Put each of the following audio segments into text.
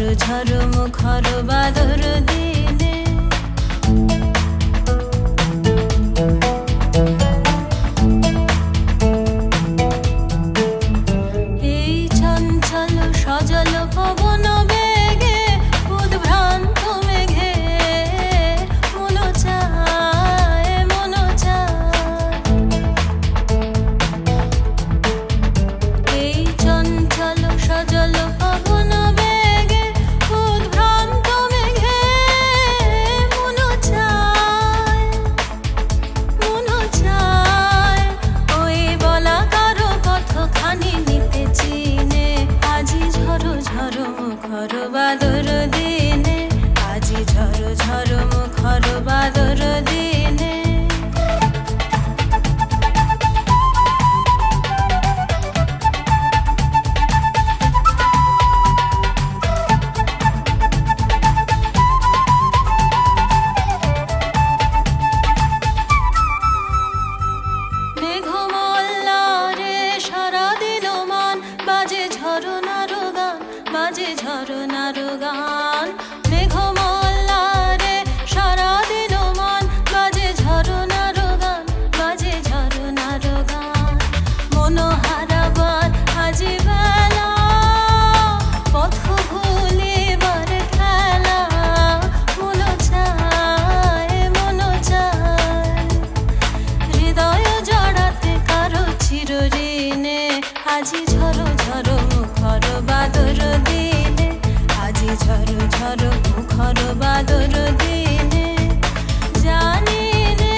ঝড় ঝড় মুখর বাদর দিনে এই চঞ্চল সজল পবন বেগে উদ্ভ্রান্ত মেঘে মন চায় এই চঞ্চল সজল পবন বেগে উদ্ভ্রান্ত মেঘে মন চায় ওই বলা কারো কতখানি নিতে চিনে আজি ঝড় ঝড় মুখর বাদর দিনে আজি ঝড় ঝড় মুখর বাদর দিনে মেঘমল্লারে সারাদিন মান বাজে ঝরনার গান বাজে ঝরনার গান মেঘমল্লারে সারাদিন মান বাজে ঝরনার গান বাজে ঝরনার গান মন হারাবার আজি বেলা পথ ভুলিবার খেলা মন চায় হৃদয় জড়াতে কারো চিরঋণে আজি ঝড় ঝড় মুখর বাদর দিনে আজি ঝড় ঝড় মুখর বাদর দিনে জানি নে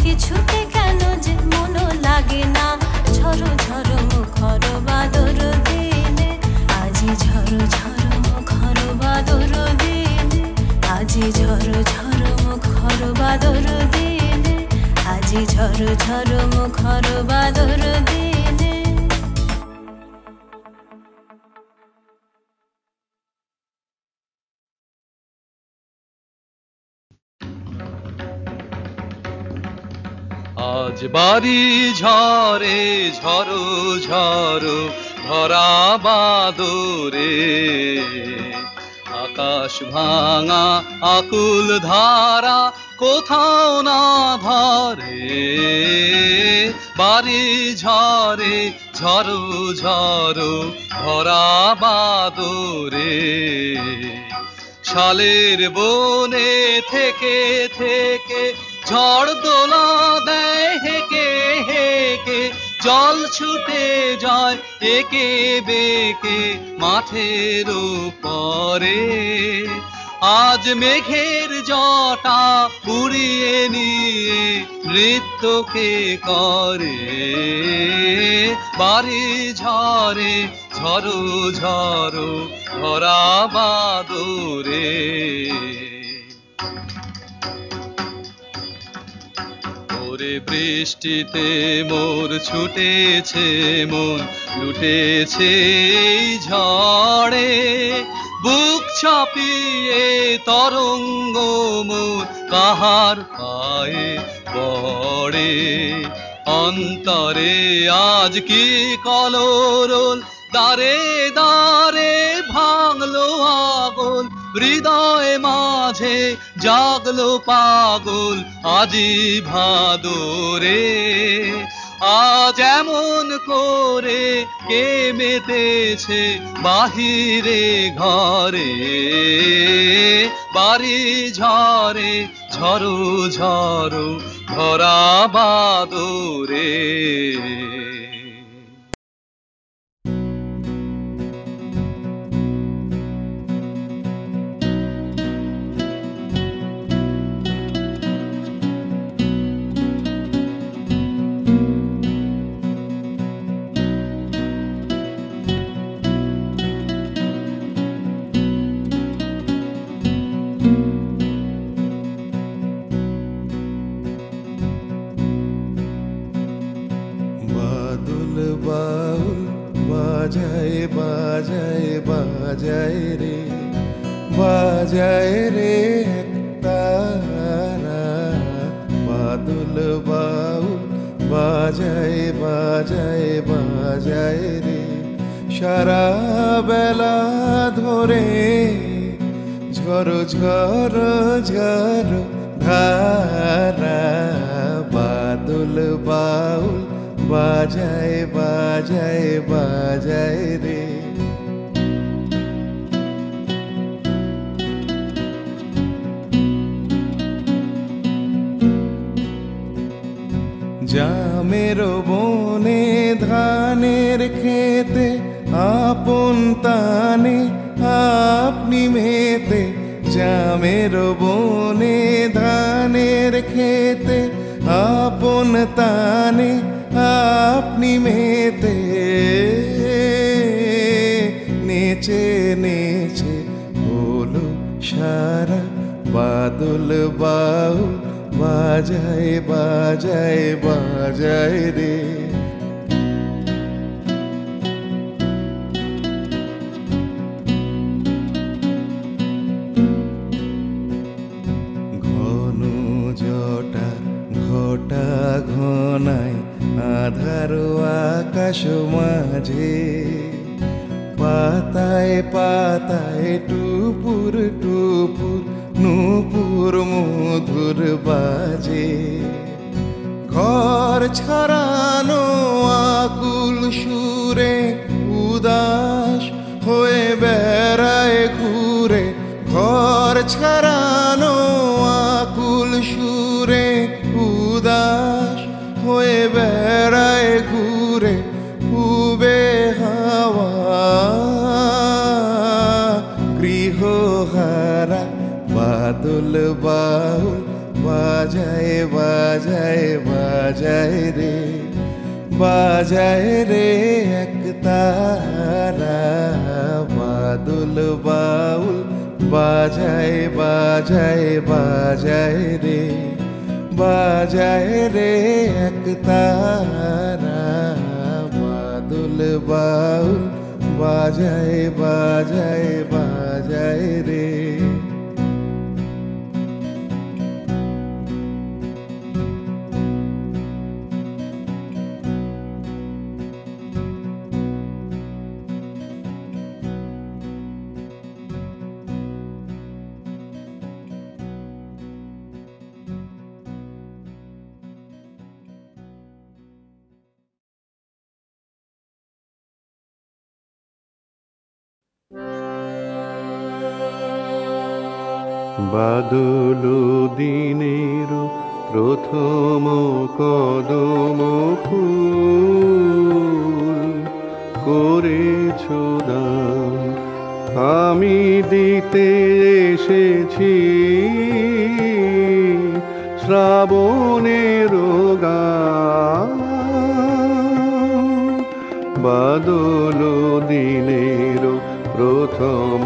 কিছুতে কেন যে মন লাগে না ঝড় ঝড় মুখর বাদর দিনে আজি ঝড় ঝড় মুখর বাদর দিনে আজি ঝড় ঝড় মুখর বাদর দিনে আজি ঝড় ঝড় মুখর বাদর দিনে আজ বাড়ি ঝরে ঝড়ো ঝড়ো ধরা বাদরে আকাশ ভাঙা আকুল ধারা কোথাও না ধরে বাড়ি ঝরে ঝড়ো ঝড়ো ধরা বাদরে শালের বনে থেকে থেকে ঝড় দোলা দেয় হেকে হেকে জল ছুটে যায় একে বেকে মাঠের উপরে আজ মেঘের জটা উড়িয়ে নিয়ে নৃত্যকে করে বাড়ি ঝরে ঝড়ো ঝড়ো ধরা বাদরে ওরে বৃষ্টিতে মোর ছুটেছে মন লুটেছে এই ঝড়ে বুক ছাপিয়ে তরঙ্গ মোর কাহার পায়ে পড়ে অন্তরে আজ কি কলরোল দারে দারে ভাঙলো আগল হৃদয় মাঝে জাগলো পাগল আজি ভাদরে আজ এমন করে কে মেতেছে বাহিরে ঘরে বাড়ি ঝরে ঝড়ো ঝড়ো ধরা বাদরে বাউল বাজায় বাজায় বাজায় রে একতারা বাদল বাউল বাজায় বাজায় বাজায় রে সারা বেলা ধরে ঝড়ো ঝড়ো ঝড়ো ধারা বাদল বাউল বাজায় বাজায় বাজায় রে। জামের বনে ধানের খেতে আপন তানে আপনি মেতে, জামের বনে ধানের খেতে আপন তানে আপনি মেতে, নেচে নেচে হলো সারা বাদল বাউল বাজায় বাজায় বাজায় রে। ঘন জটা ঘটা ঘনায় আধার আকাশ মাঝে, পাতায় পাতায় টুপুর টুপুর নূপুর মধুর বাজে। ঘর ছাড়ানো আকুল সুরে উদাস হয়ে বেড়ায় ঘুরে, ঘর ছাড়ানো আকুল সুরে উদাস হয়ে বেড়ায় ঘুরে, পূবে হাওয়া গৃহহারা বাদল বাউল বাজায় বাজায় বাজায় রে, বাজায় রে এক তারা বাদল বাউল বাজায় বাজায় বাজায় রে, বাজায় রে এক তারা বাদল বাউল বাজায় বাজায় বাজায় রে। বাদল দিনের প্রথম কদম ফুল করেছ দান, আমি দিতে এসেছি শ্রাবণের গান। বাদল দিনের প্রথম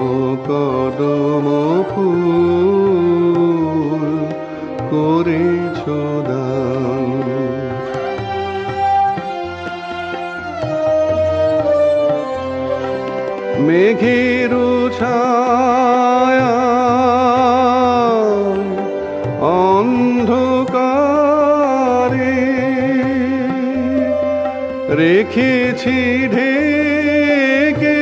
কদম ফুল করেছ দান। মেঘের ছায়া অন্ধকারে রেখেছি ঢেকে,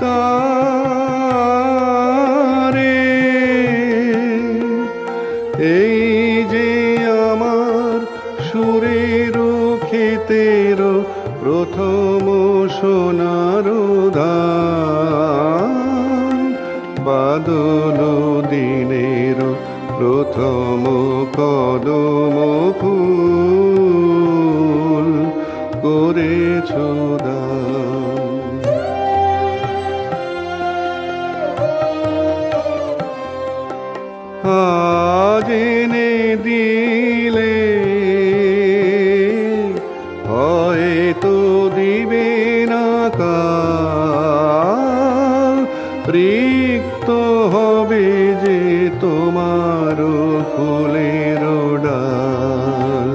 তারে এই যে আমার সুরের ক্ষেতের প্রথম সোনার ধান। বাদল দিনের প্রথম কদম ফুল করেছ দান। আজ এনে দিলে হয়তো দিবে না কাল, রিক্ত হবে যে তোমার ফুলের ডাল।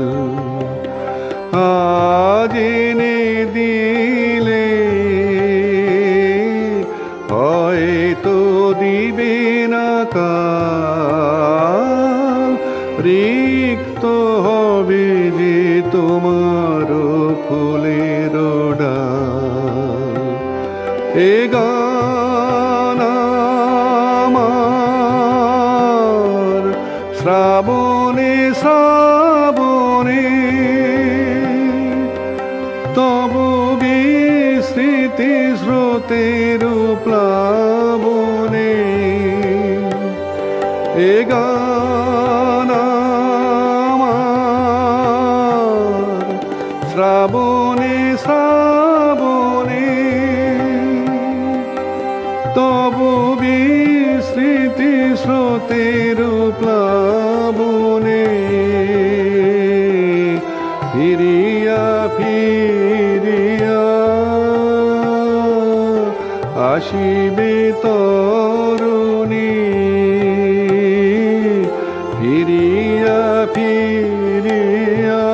আজ এনে দিলে হয়তো দিবে না কাল, রিক্ত হবে যে তোমার ফুলের ডাল। এ গান আমার শ্রাবণে শ্রাবণে তব বিস্মৃতি স্রোতের প্লাবনে এ গান আমার শ্রাবণে শ্রাবণে তব বিস্মৃতি স্রোতের প্লাবনে ফিরিয়া ফিরিয়া আসিবে তরুণী ফিরিয়া ফিরিয়া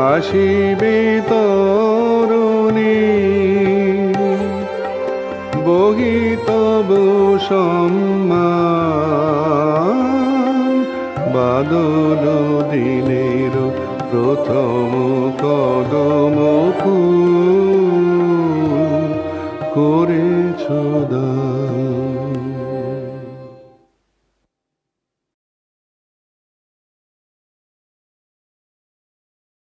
আসিবে তরুণী বহি তব